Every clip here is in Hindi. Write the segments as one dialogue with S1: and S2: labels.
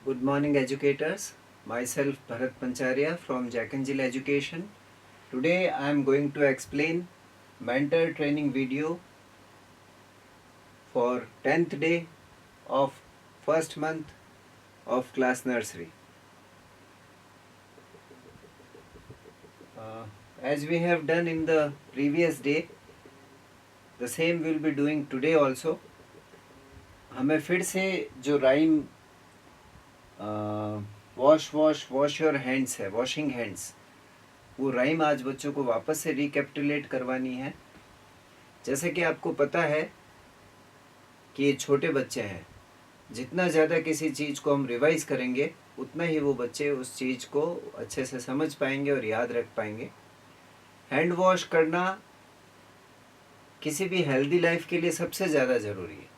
S1: Good morning, educators. Myself Bharat Pancharia from Jack and Jill Education. Today I am going to explain mentor training video for 10th day of first month of class nursery. As we have done in the previous day, the same we'll be doing today also. हमें फिर से जो राइम वॉश योर हैंड्स है, वॉशिंग हैंड्स, वो राइम आज बच्चों को वापस से रिकैपिटुलेट करवानी है। जैसे कि आपको पता है कि ये छोटे बच्चे हैं, जितना ज़्यादा किसी चीज़ को हम रिवाइज करेंगे उतना ही वो बच्चे उस चीज़ को अच्छे से समझ पाएंगे और याद रख पाएंगे। हैंड वॉश करना किसी भी हेल्दी लाइफ के लिए सबसे ज़्यादा ज़रूरी है,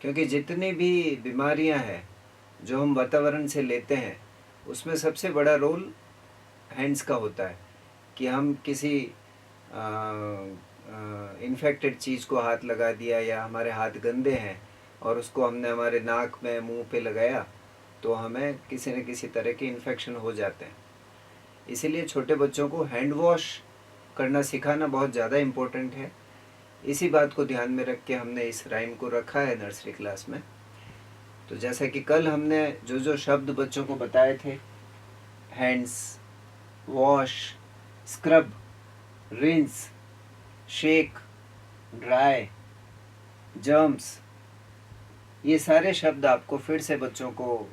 S1: क्योंकि जितनी भी बीमारियां हैं जो हम वातावरण से लेते हैं उसमें सबसे बड़ा रोल हैंड्स का होता है कि हम किसी इन्फेक्टेड चीज़ को हाथ लगा दिया या हमारे हाथ गंदे हैं और उसको हमने हमारे नाक में मुंह पे लगाया तो हमें किसी न किसी तरह के इन्फेक्शन हो जाते हैं। इसीलिए छोटे बच्चों को हैंड वॉश करना सिखाना बहुत ज़्यादा इम्पोर्टेंट है। इसी बात को ध्यान में रख के हमने इस राइम को रखा है नर्सरी क्लास में। तो जैसा कि कल हमने जो जो शब्द बच्चों को बताए थे, hands, wash, scrub, rinse, shake, dry, germs, ये सारे शब्द आपको फिर से बच्चों को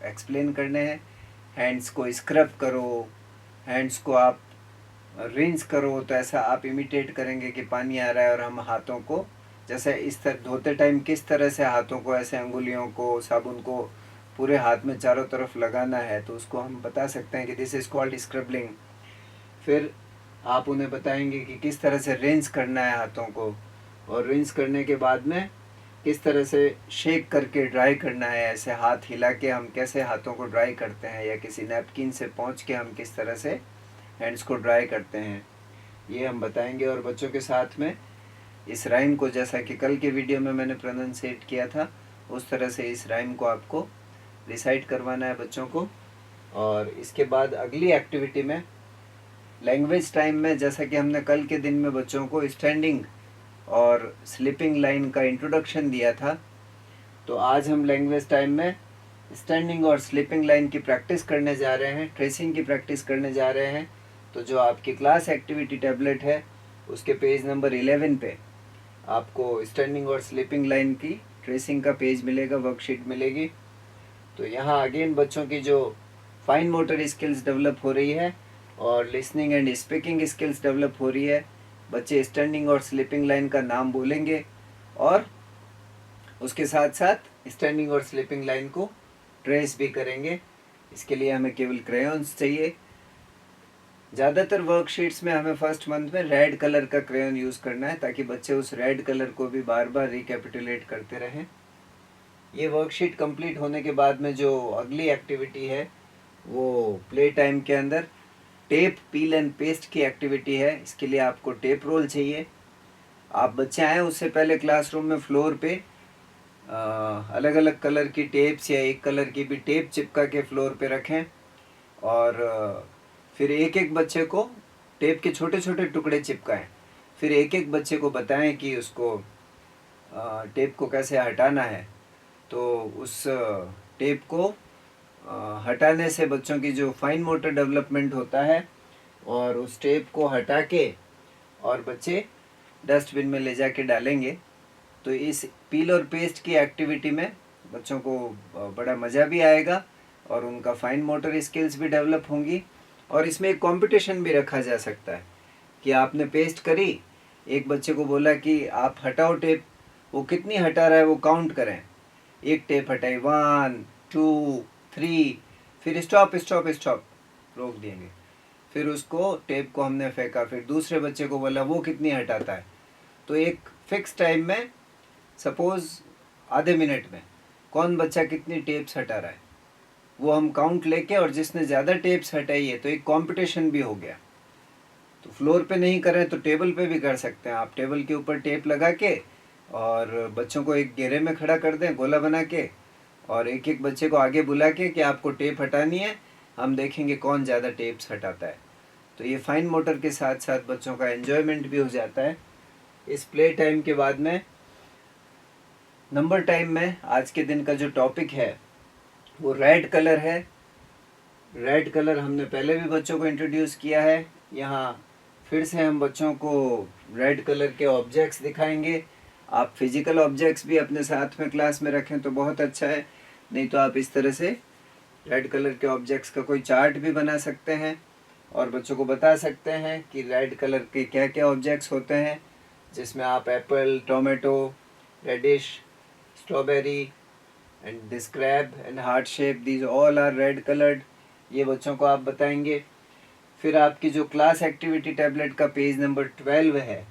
S1: एक्सप्लेन करने हैं। हैंड्स को स्क्रब करो, हैंड्स को आप रिंस करो, तो ऐसा आप इमिटेट करेंगे कि पानी आ रहा है और हम हाथों को जैसे इस तरह धोते टाइम किस तरह से हाथों को ऐसे अंगुलियों को साबुन को पूरे हाथ में चारों तरफ लगाना है, तो उसको हम बता सकते हैं कि दिस इज़ कॉल्ड स्क्रबलिंग। फिर आप उन्हें बताएंगे कि किस तरह से रिंस करना है हाथों को, और रिंस करने के बाद में किस तरह से शेक करके ड्राई करना है, ऐसे हाथ हिला के हम कैसे हाथों को ड्राई करते हैं, या किसी नैपकिन से पोंछ के हम किस तरह से हैंड्स को ड्राई करते हैं, ये हम बताएंगे। और बच्चों के साथ में इस राइम को, जैसा कि कल के वीडियो में मैंने प्रोनाउंसिएट किया था, उस तरह से इस राइम को आपको रिसाइट करवाना है बच्चों को। और इसके बाद अगली एक्टिविटी में लैंग्वेज टाइम में, जैसा कि हमने कल के दिन में बच्चों को स्टैंडिंग और स्लीपिंग लाइन का इंट्रोडक्शन दिया था, तो आज हम लैंग्वेज टाइम में स्टैंडिंग और स्लीपिंग लाइन की प्रैक्टिस करने जा रहे हैं, ट्रेसिंग की प्रैक्टिस करने जा रहे हैं। तो जो आपकी क्लास एक्टिविटी टैबलेट है उसके पेज नंबर 11 पे आपको स्टैंडिंग और स्लीपिंग लाइन की ट्रेसिंग का पेज मिलेगा, वर्कशीट मिलेगी। तो यहाँ अगेन बच्चों की जो फाइन मोटर स्किल्स डेवलप हो रही है और listening and speaking skills develop हो रही है। बच्चे स्टैंडिंग और स्लीपिंग लाइन का नाम बोलेंगे और उसके साथ साथ स्टैंडिंग और स्लीपिंग लाइन को ट्रेस भी करेंगे। इसके लिए हमें केवल क्रेयॉन्स चाहिए। ज़्यादातर वर्कशीट्स में हमें फर्स्ट मंथ में रेड कलर का क्रेयॉन यूज़ करना है, ताकि बच्चे उस रेड कलर को भी बार बार रिकैपिटुलेट करते रहें। ये वर्कशीट कंप्लीट होने के बाद में जो अगली एक्टिविटी है वो प्ले टाइम के अंदर टेप पील एंड पेस्ट की एक्टिविटी है। इसके लिए आपको टेप रोल चाहिए। आप बच्चे आए उससे पहले क्लासरूम में फ्लोर पे अलग अलग कलर की टेप्स या एक कलर की भी टेप चिपका के फ्लोर पे रखें, और फिर एक एक बच्चे को टेप के छोटे छोटे टुकड़े चिपकाएं। फिर एक एक बच्चे को बताएं कि उसको टेप को कैसे हटाना है। तो उस टेप को हटाने से बच्चों की जो फाइन मोटर डेवलपमेंट होता है, और उस टेप को हटा के और बच्चे डस्टबिन में ले जाके डालेंगे। तो इस पील और पेस्ट की एक्टिविटी में बच्चों को बड़ा मज़ा भी आएगा और उनका फाइन मोटर स्किल्स भी डेवलप होंगी। और इसमें एक कंपटीशन भी रखा जा सकता है कि आपने पेस्ट करी, एक बच्चे को बोला कि आप हटाओ टेप, वो कितनी हटा रहा है वो काउंट करें। एक टेप हटाई, 1 2 3, फिर स्टॉप स्टॉप स्टॉप रोक देंगे। फिर उसको टेप को हमने फेंका, फिर दूसरे बच्चे को बोला वो कितनी हटाता है। तो एक फिक्स टाइम में, सपोज आधे मिनट में, कौन बच्चा कितनी टेप्स हटा रहा है वो हम काउंट लेके, और जिसने ज़्यादा टेप्स हटाई है तो एक कंपटीशन भी हो गया। तो फ्लोर पे नहीं करें तो टेबल पे भी कर सकते हैं। आप टेबल के ऊपर टेप लगा के और बच्चों को एक घेरे में खड़ा कर दें, गोला बना के, और एक एक बच्चे को आगे बुला के कि आपको टेप हटानी है, हम देखेंगे कौन ज़्यादा टेप्स हटाता है। तो ये फाइन मोटर के साथ साथ बच्चों का एन्जॉयमेंट भी हो जाता है। इस प्ले टाइम के बाद में नंबर टाइम में आज के दिन का जो टॉपिक है वो रेड कलर है। रेड कलर हमने पहले भी बच्चों को इंट्रोड्यूस किया है। यहाँ फिर से हम बच्चों को रेड कलर के ऑब्जेक्ट्स दिखाएंगे। आप फिजिकल ऑब्जेक्ट्स भी अपने साथ में क्लास में रखें तो बहुत अच्छा है, नहीं तो आप इस तरह से रेड कलर के ऑब्जेक्ट्स का कोई चार्ट भी बना सकते हैं और बच्चों को बता सकते हैं कि रेड कलर के क्या क्या ऑब्जेक्ट्स होते हैं, जिसमें आप apple, tomato, radish, strawberry and this crab and heart shape, these all are red coloured. ये बच्चों को आप बताएंगे। फिर आपकी जो क्लास एक्टिविटी टैबलेट का पेज नंबर 12 है,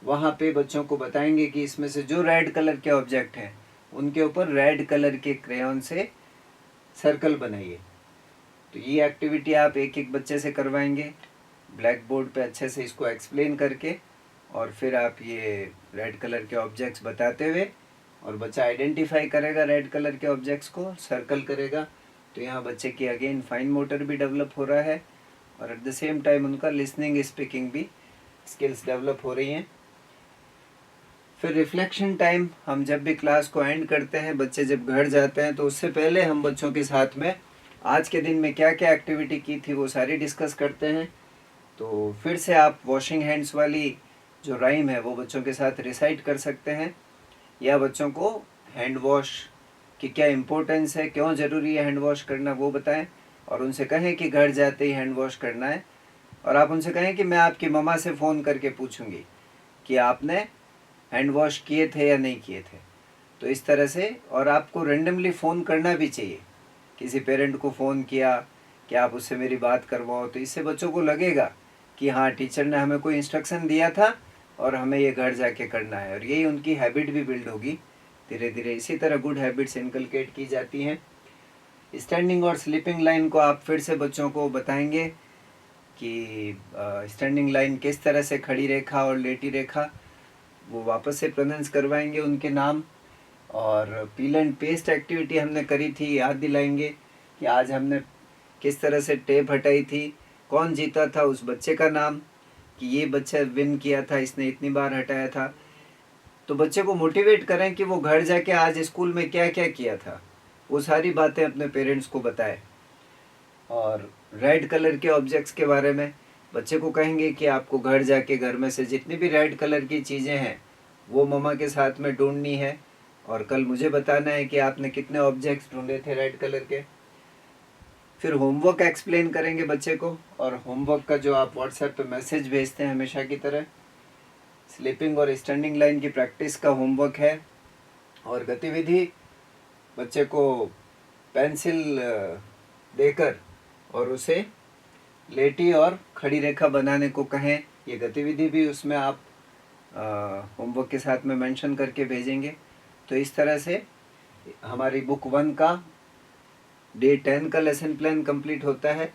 S1: वहाँ पे बच्चों को बताएंगे कि इसमें से जो रेड कलर के ऑब्जेक्ट हैं उनके ऊपर रेड कलर के क्रेयॉन से सर्कल बनाइए। तो ये एक्टिविटी आप एक एक बच्चे से करवाएंगे ब्लैक बोर्ड पे अच्छे से इसको एक्सप्लेन करके, और फिर आप ये रेड कलर के ऑब्जेक्ट्स बताते हुए, और बच्चा आइडेंटिफाई करेगा रेड कलर के ऑब्जेक्ट्स को, सर्कल करेगा। तो यहाँ बच्चे की अगेन फाइन मोटर भी डेवलप हो रहा है और एट द सेम टाइम उनका लिसनिंग स्पीकिंग भी स्किल्स डेवलप हो रही हैं। फिर रिफ्लेक्शन टाइम, हम जब भी क्लास को एंड करते हैं, बच्चे जब घर जाते हैं, तो उससे पहले हम बच्चों के साथ में आज के दिन में क्या क्या एक्टिविटी की थी वो सारी डिस्कस करते हैं। तो फिर से आप वॉशिंग हैंड्स वाली जो राइम है वो बच्चों के साथ रिसाइट कर सकते हैं, या बच्चों को हैंड वॉश की क्या इम्पोर्टेंस है, क्यों ज़रूरी है हैंड वॉश करना वो बताएं, और उनसे कहें कि घर जाते ही हैंड वॉश करना है। और आप उनसे कहें कि मैं आपकी मम्मा से फ़ोन करके पूछूंगी कि आपने हैंड वॉश किए थे या नहीं किए थे। तो इस तरह से, और आपको रेंडमली फ़ोन करना भी चाहिए। किसी पेरेंट को फ़ोन किया कि आप उससे मेरी बात करवाओ, तो इससे बच्चों को लगेगा कि हाँ, टीचर ने हमें कोई इंस्ट्रक्शन दिया था और हमें ये घर जाके करना है, और यही उनकी हैबिट भी बिल्ड होगी धीरे धीरे। इसी तरह गुड हैबिट्स इनकलकेट की जाती हैं। स्टैंडिंग और स्लीपिंग लाइन को आप फिर से बच्चों को बताएंगे कि स्टैंडिंग लाइन किस तरह से, खड़ी रेखा और लेटी रेखा, वो वापस से प्रोनाउंस करवाएंगे उनके नाम। और पील एंड पेस्ट एक्टिविटी हमने करी थी, याद दिलाएंगे कि आज हमने किस तरह से टेप हटाई थी, कौन जीता था उस बच्चे का नाम, कि ये बच्चा विन किया था, इसने इतनी बार हटाया था। तो बच्चे को मोटिवेट करें कि वो घर जाके आज स्कूल में क्या क्या किया था, वो सारी बातें अपने पेरेंट्स को बताएं। और रेड कलर के ऑब्जेक्ट्स के बारे में बच्चे को कहेंगे कि आपको घर जाके घर में से जितनी भी रेड कलर की चीज़ें हैं वो मम्मा के साथ में ढूंढनी है, और कल मुझे बताना है कि आपने कितने ऑब्जेक्ट्स ढूंढे थे रेड कलर के। फिर होमवर्क एक्सप्लेन करेंगे बच्चे को, और होमवर्क का जो आप व्हाट्सएप पे मैसेज भेजते हैं हमेशा की तरह, स्लीपिंग और स्टैंडिंग लाइन की प्रैक्टिस का होमवर्क है। और गतिविधि, बच्चे को पेंसिल देकर और उसे लेटी और खड़ी रेखा बनाने को कहें। ये गतिविधि भी उसमें आप होमवर्क के साथ में मेंशन करके भेजेंगे। तो इस तरह से हमारी बुक 1 का डे 10 का लेसन प्लान कंप्लीट होता है।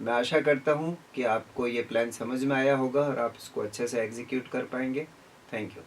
S1: मैं आशा करता हूँ कि आपको ये प्लान समझ में आया होगा और आप इसको अच्छे से एग्जीक्यूट कर पाएंगे। Thank you.